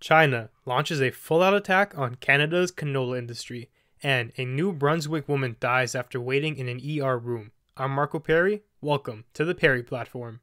China launches a full-out attack on Canada's canola industry, and a New Brunswick woman dies after waiting in an ER room. I'm Marco Perry. Welcome to the Perry Platform.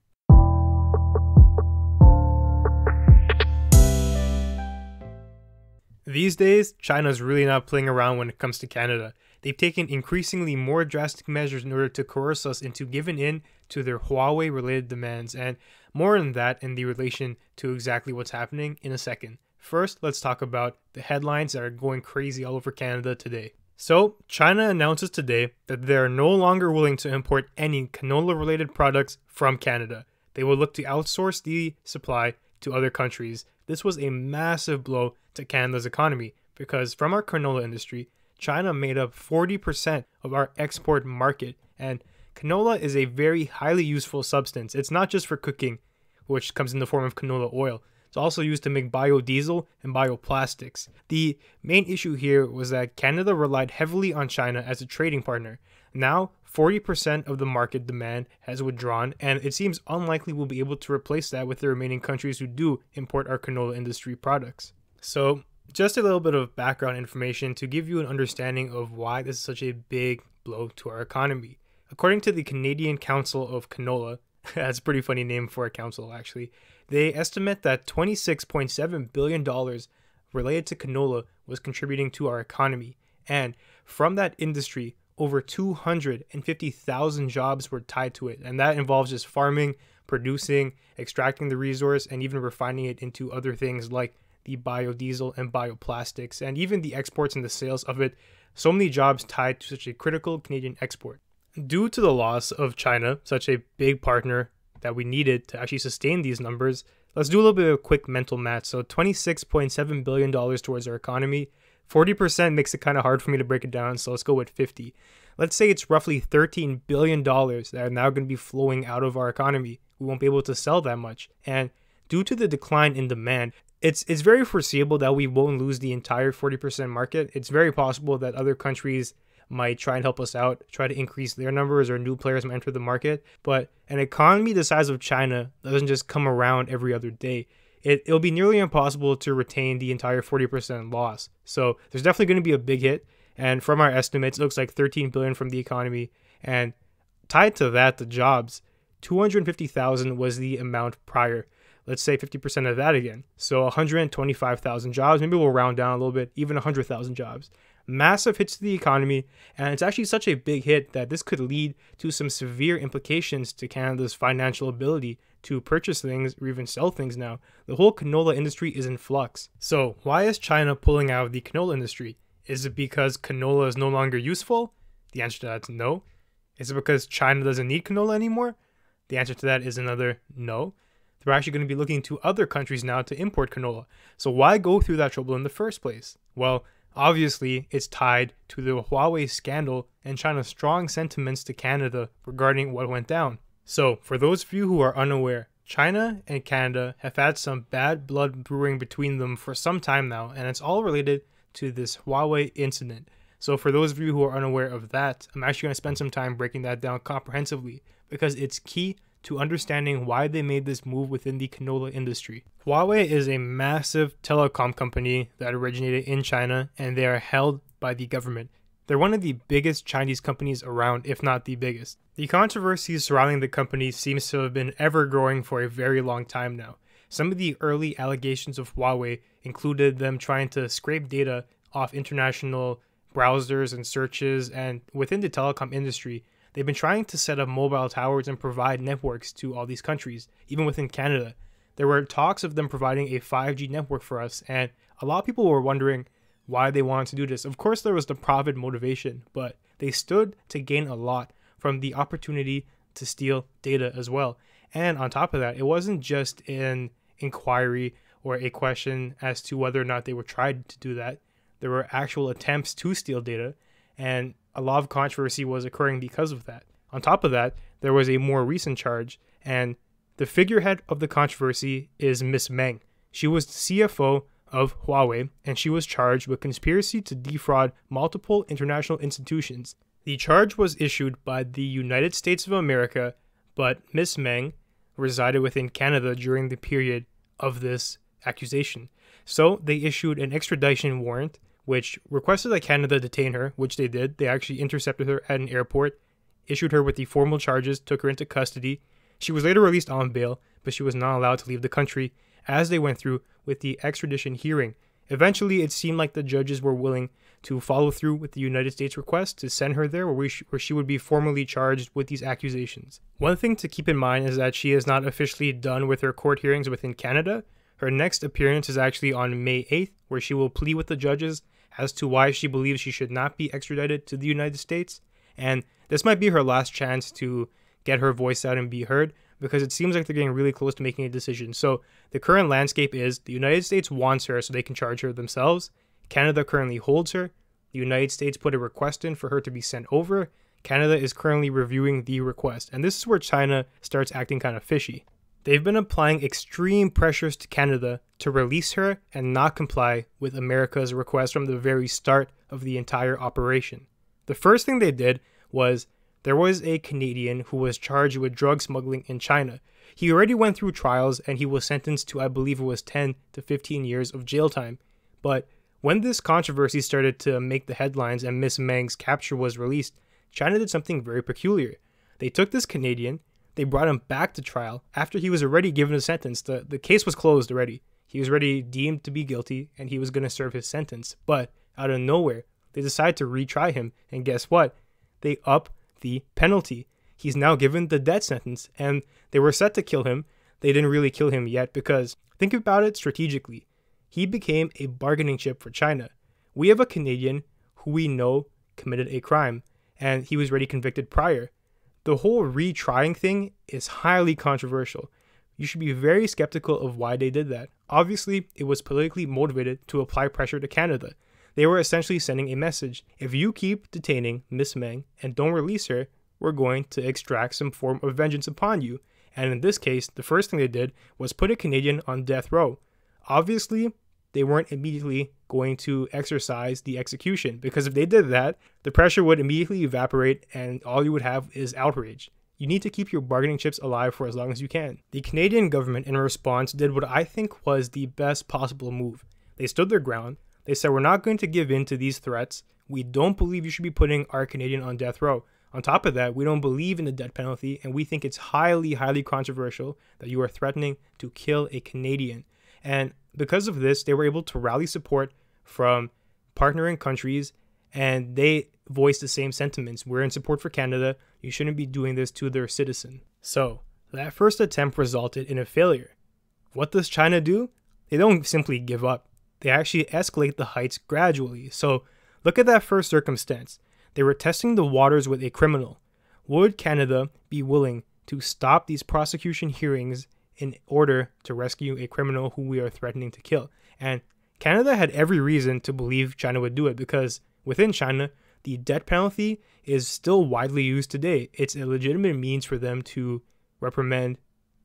These days, China's really not playing around when it comes to Canada. They've taken increasingly more drastic measures in order to coerce us into giving in to their Huawei-related demands, and more on that in the relation to exactly what's happening in a second. First, let's talk about the headlines that are going crazy all over Canada today. So, China announces today that they are no longer willing to import any canola-related products from Canada. They will look to outsource the supply to other countries. This was a massive blow to Canada's economy because from our canola industry, China made up 40% of our export market, and canola is a very highly useful substance. It's not just for cooking, which comes in the form of canola oil. It's also used to make biodiesel and bioplastics. The main issue here was that Canada relied heavily on China as a trading partner. Now, 40% of the market demand has withdrawn, and it seems unlikely we'll be able to replace that with the remaining countries who do import our canola industry products. So, just a little bit of background information to give you an understanding of why this is such a big blow to our economy. According to the Canadian Council of Canola, that's a pretty funny name for a council actually, they estimate that $26.7 billion related to canola was contributing to our economy. And from that industry, over 250,000 jobs were tied to it. And that involves just farming, producing, extracting the resource, and even refining it into other things like the biodiesel and bioplastics, and even the exports and the sales of it. So many jobs tied to such a critical Canadian export. Due to the loss of China, such a big partner that we needed to actually sustain these numbers, let's do a little bit of quick mental math. So $26.7 billion towards our economy, 40% makes it kind of hard for me to break it down, so let's go with 50. Let's say it's roughly $13 billion that are now going to be flowing out of our economy. We won't be able to sell that much. And due to the decline in demand, it's very foreseeable that we won't lose the entire 40% market. It's very possible that other countries might try and help us out, try to increase their numbers, or new players might enter the market. But an economy the size of China doesn't just come around every other day. It'll be nearly impossible to retain the entire 40% loss. So there's definitely going to be a big hit. And from our estimates, it looks like $13 billion from the economy. And tied to that, the jobs, 250,000 was the amount prior. Let's say 50% of that again. So 125,000 jobs. Maybe we'll round down a little bit, even 100,000 jobs. Massive hits to the economy, and it's actually such a big hit that this could lead to some severe implications to Canada's financial ability to purchase things or even sell things now. The whole canola industry is in flux. So why is China pulling out of the canola industry? Is it because canola is no longer useful? The answer to that is no. Is it because China doesn't need canola anymore? The answer to that is another no. They're actually going to be looking to other countries now to import canola. So why go through that trouble in the first place? Well, obviously, it's tied to the Huawei scandal and China's strong sentiments to Canada regarding what went down. So, for those of you who are unaware, China and Canada have had some bad blood brewing between them for some time now, and it's all related to this Huawei incident. So, for those of you who are unaware of that, I'm actually going to spend some time breaking that down comprehensively because it's key to understanding why they made this move within the canola industry. Huawei is a massive telecom company that originated in China, and they are held by the government. They're one of the biggest Chinese companies around, if not the biggest. The controversy surrounding the company seems to have been ever growing for a very long time now. Some of the early allegations of Huawei included them trying to scrape data off international browsers and searches, and within the telecom industry, they've been trying to set up mobile towers and provide networks to all these countries, even within Canada. There were talks of them providing a 5G network for us, and a lot of people were wondering why they wanted to do this. Of course, there was the profit motivation, but they stood to gain a lot from the opportunity to steal data as well. And on top of that, it wasn't just an inquiry or a question as to whether or not they were tried to do that. There were actual attempts to steal data, and a lot of controversy was occurring because of that. On top of that, there was a more recent charge, and the figurehead of the controversy is Miss Meng. She was the CFO of Huawei, and she was charged with conspiracy to defraud multiple international institutions. The charge was issued by the United States of America, but Miss Meng resided within Canada during the period of this accusation. So they issued an extradition warrant, which requested that Canada detain her, which they did. They actually intercepted her at an airport, issued her with the formal charges, took her into custody. She was later released on bail, but she was not allowed to leave the country as they went through with the extradition hearing. Eventually, it seemed like the judges were willing to follow through with the United States request to send her there where she would be formally charged with these accusations. One thing to keep in mind is that she is not officially done with her court hearings within Canada. Her next appearance is actually on May 8th, where she will plead with the judges as to why she believes she should not be extradited to the United States. And this might be her last chance to get her voice out and be heard, because it seems like they're getting really close to making a decision. So the current landscape is the United States wants her so they can charge her themselves. Canada currently holds her. The United States put a request in for her to be sent over. Canada is currently reviewing the request. And this is where China starts acting kind of fishy. They've been applying extreme pressures to Canada to release her and not comply with America's request from the very start of the entire operation. The first thing they did was there was a Canadian who was charged with drug smuggling in China. He already went through trials and he was sentenced to, I believe it was 10 to 15 years of jail time. But when this controversy started to make the headlines and Miss Meng's capture was released, China did something very peculiar. They took this Canadian, they brought him back to trial after he was already given a sentence. The case was closed already. He was already deemed to be guilty and he was going to serve his sentence. But out of nowhere, they decided to retry him. And guess what? They up the penalty. He's now given the death sentence, and they were set to kill him. They didn't really kill him yet because, think about it strategically, he became a bargaining chip for China. We have a Canadian who we know committed a crime, and he was already convicted prior. The whole retrying thing is highly controversial. You should be very skeptical of why they did that. Obviously, it was politically motivated to apply pressure to Canada. They were essentially sending a message. If you keep detaining Miss Meng and don't release her, we're going to extract some form of vengeance upon you. And in this case, the first thing they did was put a Canadian on death row. Obviously, they weren't immediately going to exercise the execution, because if they did that, the pressure would immediately evaporate and all you would have is outrage. You need to keep your bargaining chips alive for as long as you can. The Canadian government, in response, did what I think was the best possible move. They stood their ground. They said, we're not going to give in to these threats. We don't believe you should be putting our Canadian on death row. On top of that, we don't believe in the death penalty, and we think it's highly, highly controversial that you are threatening to kill a Canadian. And because of this, they were able to rally support from partnering countries, and they voiced the same sentiments. We're in support for Canada. You shouldn't be doing this to their citizen. So that first attempt resulted in a failure. What does China do? They don't simply give up. They actually escalate the heights gradually. So look at that first circumstance. They were testing the waters with a criminal. Would Canada be willing to stop these prosecution hearings in order to rescue a criminal who we are threatening to kill? And Canada had every reason to believe China would do it, because within China, the death penalty is still widely used today. It's a legitimate means for them to reprimand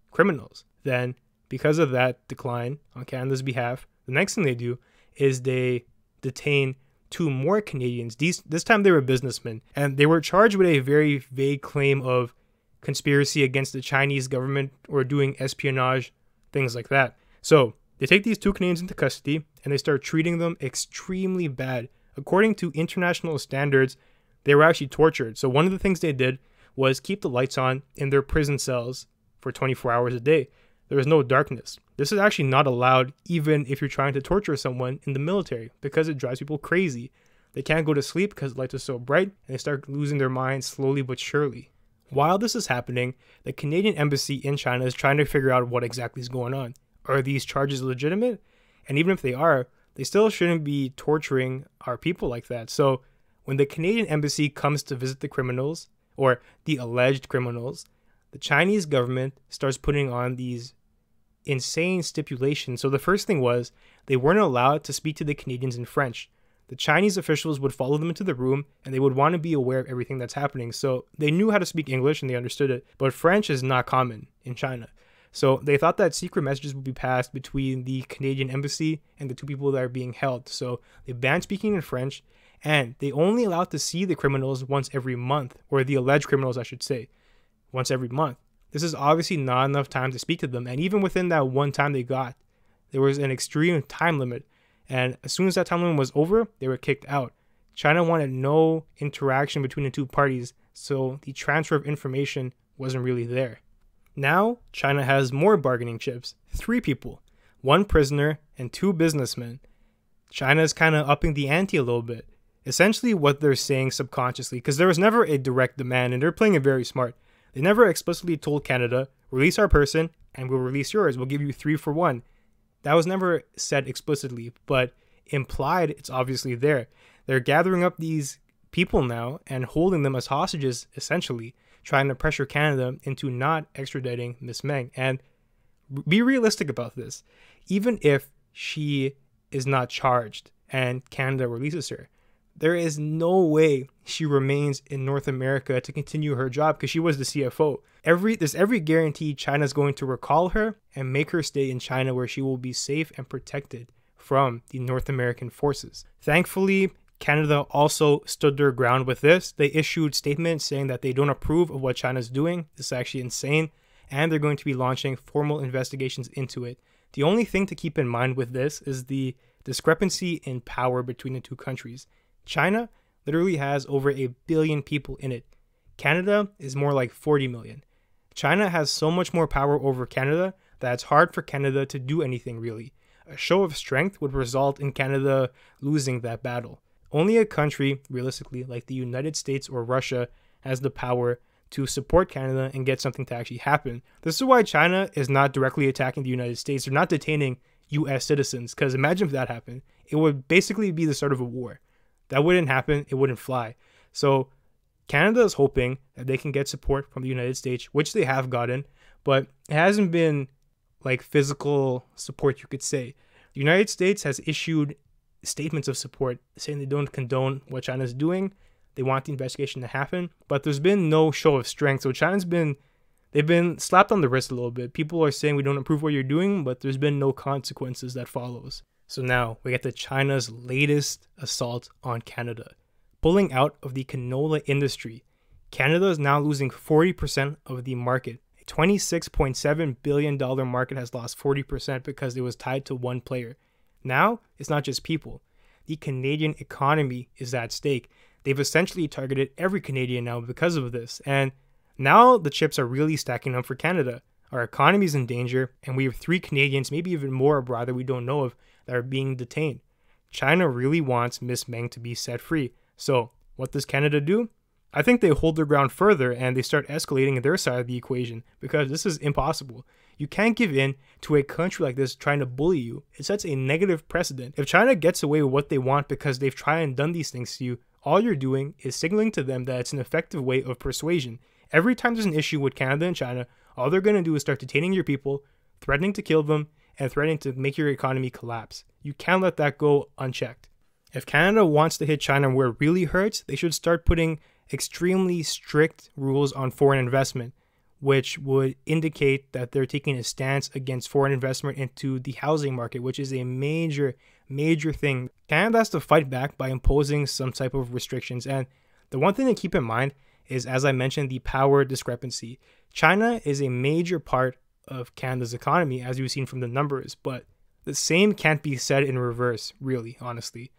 criminals. Then, because of that decline on Canada's behalf, the next thing they do is they detain 2 more Canadians. This time they were businessmen, and they were charged with a very vague claim of conspiracy against the Chinese government or doing espionage, things like that. So they take these 2 Canadians into custody and they start treating them extremely bad. According to international standards, they were actually tortured. So one of the things they did was keep the lights on in their prison cells for 24 hours a day. There was no darkness. This is actually not allowed even if you're trying to torture someone in the military, because it drives people crazy. They can't go to sleep because the lights are so bright, and they start losing their minds slowly but surely. While this is happening, the Canadian embassy in China is trying to figure out what exactly is going on. Are these charges legitimate? And even if they are, they still shouldn't be torturing our people like that. So when the Canadian embassy comes to visit the criminals, or the alleged criminals, the Chinese government starts putting on these insane stipulations. So the first thing was they weren't allowed to speak to the Canadians in French. The Chinese officials would follow them into the room and they would want to be aware of everything that's happening. So they knew how to speak English and they understood it, but French is not common in China. So they thought that secret messages would be passed between the Canadian embassy and the 2 people that are being held. So they banned speaking in French, and they only allowed to see the criminals once every month, or the alleged criminals, I should say, once every month. This is obviously not enough time to speak to them, and even within that one time they got, there was an extreme time limit. And as soon as that time limit was over, they were kicked out. China wanted no interaction between the two parties, so the transfer of information wasn't really there. Now, China has more bargaining chips. 3 people, 1 prisoner, and 2 businessmen. China is kind of upping the ante a little bit. Essentially what they're saying subconsciously, because there was never a direct demand, and they're playing it very smart. They never explicitly told Canada, release our person, and we'll release yours. We'll give you 3 for 1. That was never said explicitly, but implied it's obviously there. They're gathering up these people now and holding them as hostages, essentially, trying to pressure Canada into not extraditing Miss Meng. And be realistic about this. Even if she is not charged and Canada releases her, there is no way she remains in North America to continue her job because she was the CFO. There's every guarantee China's going to recall her and make her stay in China where she will be safe and protected from the North American forces. Thankfully, Canada also stood their ground with this. They issued statements saying that they don't approve of what China's doing. This is actually insane. And they're going to be launching formal investigations into it. The only thing to keep in mind with this is the discrepancy in power between the two countries. China literally has over 1 billion people in it. Canada is more like 40 million. China has so much more power over Canada that it's hard for Canada to do anything really. A show of strength would result in Canada losing that battle. Only a country, realistically, like the United States or Russia, has the power to support Canada and get something to actually happen. This is why China is not directly attacking the United States. They're not detaining US citizens, because imagine if that happened. It would basically be the start of a war. That wouldn't happen. It wouldn't fly. So Canada is hoping that they can get support from the United States, which they have gotten, but it hasn't been like physical support, you could say. The United States has issued statements of support saying they don't condone what China's doing. They want the investigation to happen, but there's been no show of strength. So they've been slapped on the wrist a little bit. People are saying we don't approve what you're doing, but there's been no consequences that follows. So now we get to China's latest assault on Canada. Pulling out of the canola industry, Canada is now losing 40% of the market. A $26.7 billion market has lost 40% because it was tied to one player. Now, it's not just people. The Canadian economy is at stake. They've essentially targeted every Canadian now because of this. And now the chips are really stacking up for Canada. Our economy is in danger, and we have 3 Canadians, maybe even more abroad that we don't know of, that are being detained. China really wants Miss Meng to be set free. So, what does Canada do? I think they hold their ground further and they start escalating their side of the equation because this is impossible. You can't give in to a country like this trying to bully you. It sets a negative precedent. If China gets away with what they want because they've tried and done these things to you, all you're doing is signaling to them that it's an effective way of persuasion. Every time there's an issue with Canada and China, all they're going to do is start detaining your people, threatening to kill them, and threatening to make your economy collapse. You can't let that go unchecked. If Canada wants to hit China where it really hurts, they should start putting extremely strict rules on foreign investment, which would indicate that they're taking a stance against foreign investment into the housing market, which is a major thing. Canada has to fight back by imposing some type of restrictions. And the one thing to keep in mind is, as I mentioned, the power discrepancy. China is a major part of Canada's economy, as you've seen from the numbers, but the same can't be said in reverse, really, honestly.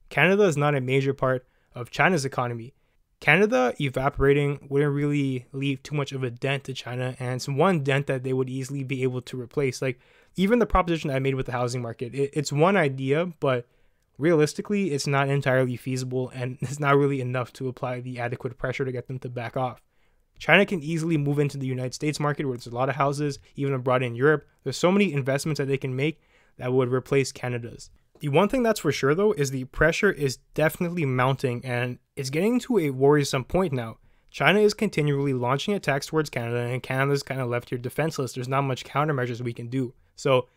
Canada is not a major part of China's economy. Canada evaporating wouldn't really leave too much of a dent to China, and it's one dent that they would easily be able to replace. Like, even the proposition I made with the housing market, it's one idea, but realistically, it's not entirely feasible, and it's not really enough to apply the adequate pressure to get them to back off. China can easily move into the United States market where there's a lot of houses, even abroad in Europe. There's so many investments that they can make that would replace Canada's. The one thing that's for sure, though, is the pressure is definitely mounting, and it's getting to a worrisome point now. China is continually launching attacks towards Canada, and Canada's kind of left here defenseless. There's not much countermeasures we can do. So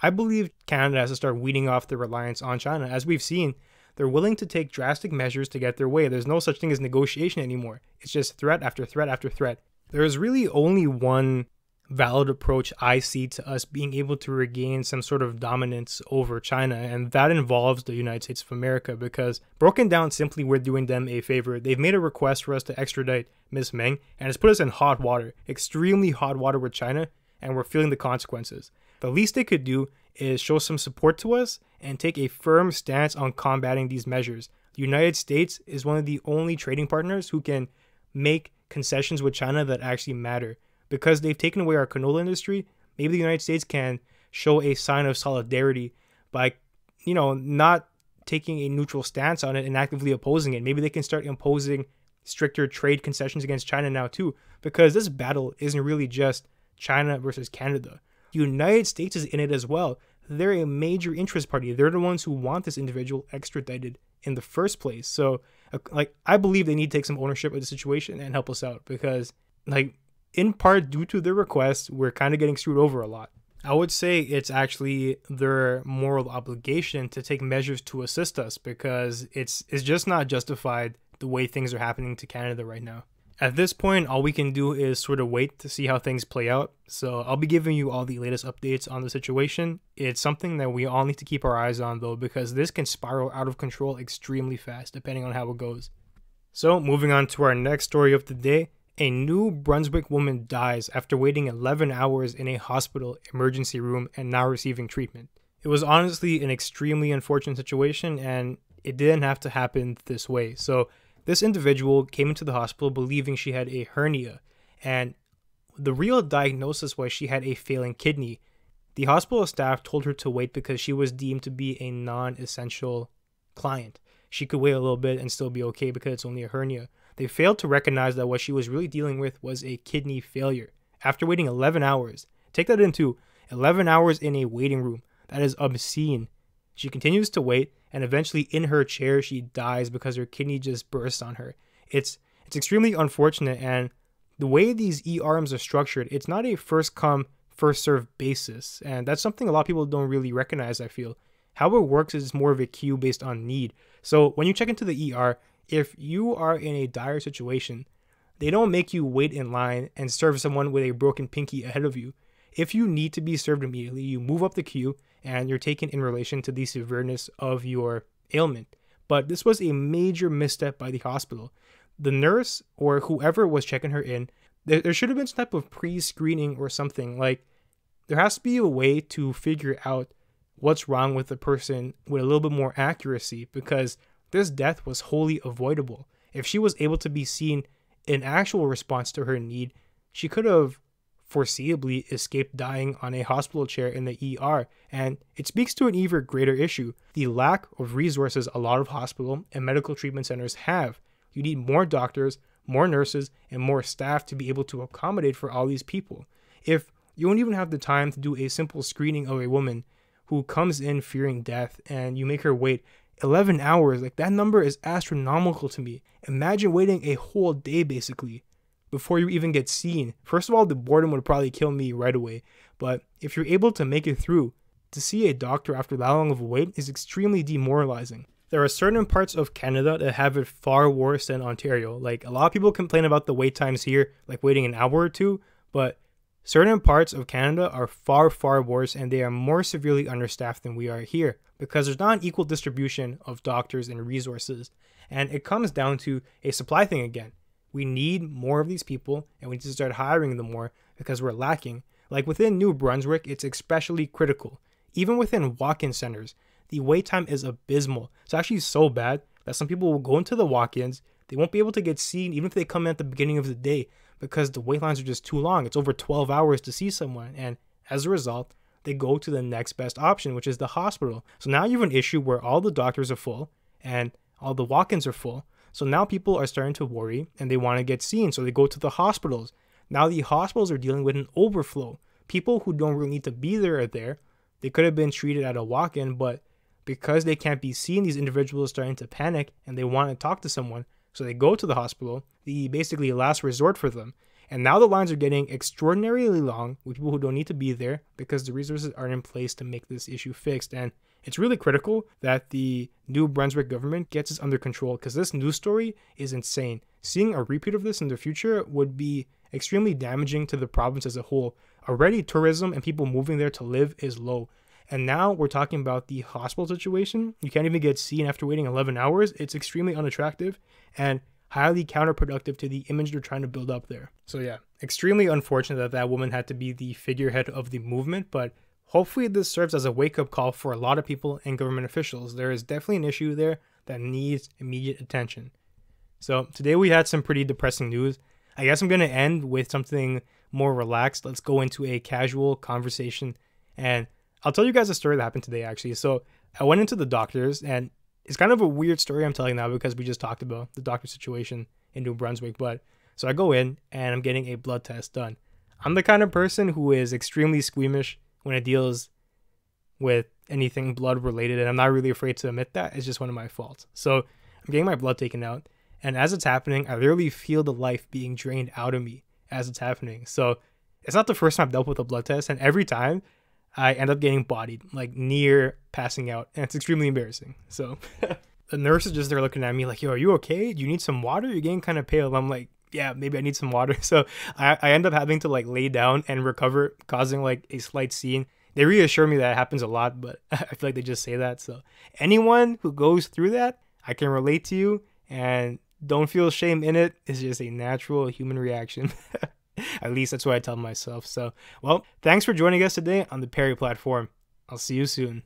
I believe Canada has to start weeding off the reliance on China. As we've seen, they're willing to take drastic measures to get their way. There's no such thing as negotiation anymore. It's just threat after threat after threat. There is really only one valid approach I see to us being able to regain some sort of dominance over China, and that involves the United States of America, because broken down simply, we're doing them a favor. They've made a request for us to extradite Miss Meng, and it's put us in hot water, extremely hot water with China, and we're feeling the consequences. The least they could do is show some support to us and take a firm stance on combating these measures. The United States is one of the only trading partners who can make concessions with China that actually matter. Because they've taken away our canola industry, maybe the United States can show a sign of solidarity by, not taking a neutral stance on it and actively opposing it. Maybe they can start imposing stricter trade concessions against China now too, because this battle isn't really just China versus Canada. The United States is in it as well. They're a major interest party. They're the ones who want this individual extradited in the first place. So, I believe they need to take some ownership of the situation and help us out because, in part due to their request, we're kind of getting screwed over a lot. I would say it's actually their moral obligation to take measures to assist us because it's just not justified the way things are happening to Canada right now. At this point, all we can do is sort of wait to see how things play out. So I'll be giving you all the latest updates on the situation. It's something that we all need to keep our eyes on though, because this can spiral out of control extremely fast depending on how it goes. So moving on to our next story of the day. A New Brunswick woman dies after waiting 11 hours in a hospital emergency room and now receiving treatment. It was honestly an extremely unfortunate situation and it didn't have to happen this way. So this individual came into the hospital believing she had a hernia, and the real diagnosis was she had a failing kidney. The hospital staff told her to wait because she was deemed to be a non-essential client. She could wait a little bit and still be okay because it's only a hernia. They failed to recognize that what she was really dealing with was a kidney failure. After waiting 11 hours, take that into 11 hours in a waiting room. That is obscene. She continues to wait, and eventually in her chair, she dies because her kidney just burst on her. It's extremely unfortunate, and the way these ERMs are structured, it's not a first come, first served basis, and that's something a lot of people don't really recognize, I feel. How it works is more of a queue based on need. So when you check into the ER, if you are in a dire situation, they don't make you wait in line and serve someone with a broken pinky ahead of you. If you need to be served immediately, you move up the queue and you're taken in relation to the severeness of your ailment. But this was a major misstep by the hospital. The nurse or whoever was checking her in, there should have been some type of pre-screening or something. There has to be a way to figure out what's wrong with the person with a little bit more accuracy, because this death was wholly avoidable. If she was able to be seen in actual response to her need, she could have foreseeably escaped dying on a hospital chair in the ER. And it speaks to an even greater issue, the lack of resources a lot of hospital and medical treatment centers have. You need more doctors, more nurses, and more staff to be able to accommodate for all these people. If you don't even have the time to do a simple screening of a woman who comes in fearing death and you make her wait 11 hours, that number is astronomical to me. Imagine waiting a whole day basically before you even get seen. First of all, the boredom would probably kill me right away. But if you're able to make it through, to see a doctor after that long of a wait is extremely demoralizing. There are certain parts of Canada that have it far worse than Ontario. A lot of people complain about the wait times here, waiting an hour or two, but certain parts of Canada are far, far worse, and they are more severely understaffed than we are here because there's not an equal distribution of doctors and resources. And it comes down to a supply thing again. We need more of these people, and we need to start hiring them more because we're lacking. Within New Brunswick, it's especially critical. Even within walk-in centers, the wait time is abysmal. It's actually so bad that some people will go into the walk-ins. They won't be able to get seen even if they come in at the beginning of the day because the wait lines are just too long. It's over 12 hours to see someone. And as a result, they go to the next best option, which is the hospital. So now you have an issue where all the doctors are full and all the walk-ins are full. So now people are starting to worry and they want to get seen. So they go to the hospitals. Now the hospitals are dealing with an overflow. People who don't really need to be there are there. They could have been treated at a walk-in, but because they can't be seen, these individuals are starting to panic and they want to talk to someone. So they go to the hospital, the basically last resort for them. And now the lines are getting extraordinarily long with people who don't need to be there because the resources aren't in place to make this issue fixed. And it's really critical that the New Brunswick government gets this under control because this news story is insane. Seeing a repeat of this in the future would be extremely damaging to the province as a whole. Already tourism and people moving there to live is low. And now we're talking about the hospital situation. You can't even get seen after waiting 11 hours. It's extremely unattractive and highly counterproductive to the image they're trying to build up there. So yeah, extremely unfortunate that that woman had to be the figurehead of the movement, but hopefully this serves as a wake-up call for a lot of people and government officials. There is definitely an issue there that needs immediate attention. So today we had some pretty depressing news. I guess I'm going to end with something more relaxed. Let's go into a casual conversation, and I'll tell you guys a story that happened today, actually. So I went into the doctor's, and it's kind of a weird story I'm telling now because we just talked about the doctor situation in New Brunswick. But so I go in and I'm getting a blood test done. I'm the kind of person who is extremely squeamish when it deals with anything blood related, and I'm not really afraid to admit that. It's just one of my faults. So I'm getting my blood taken out, and as it's happening, I literally feel the life being drained out of me as it's happening. So it's not the first time I've dealt with a blood test, and every time I end up getting bodied, like near passing out, and it's extremely embarrassing. So the nurse is just there looking at me like, yo, are you okay? Do you need some water? You're getting kind of pale. I'm like, yeah, maybe I need some water. So I end up having to like lay down and recover, causing like a slight scene. They reassure me that it happens a lot, but I feel like they just say that. So anyone who goes through that, I can relate to you, and don't feel shame in it. It's just a natural human reaction. At least that's what I tell myself. So, well, thanks for joining us today on the Perry platform. I'll see you soon.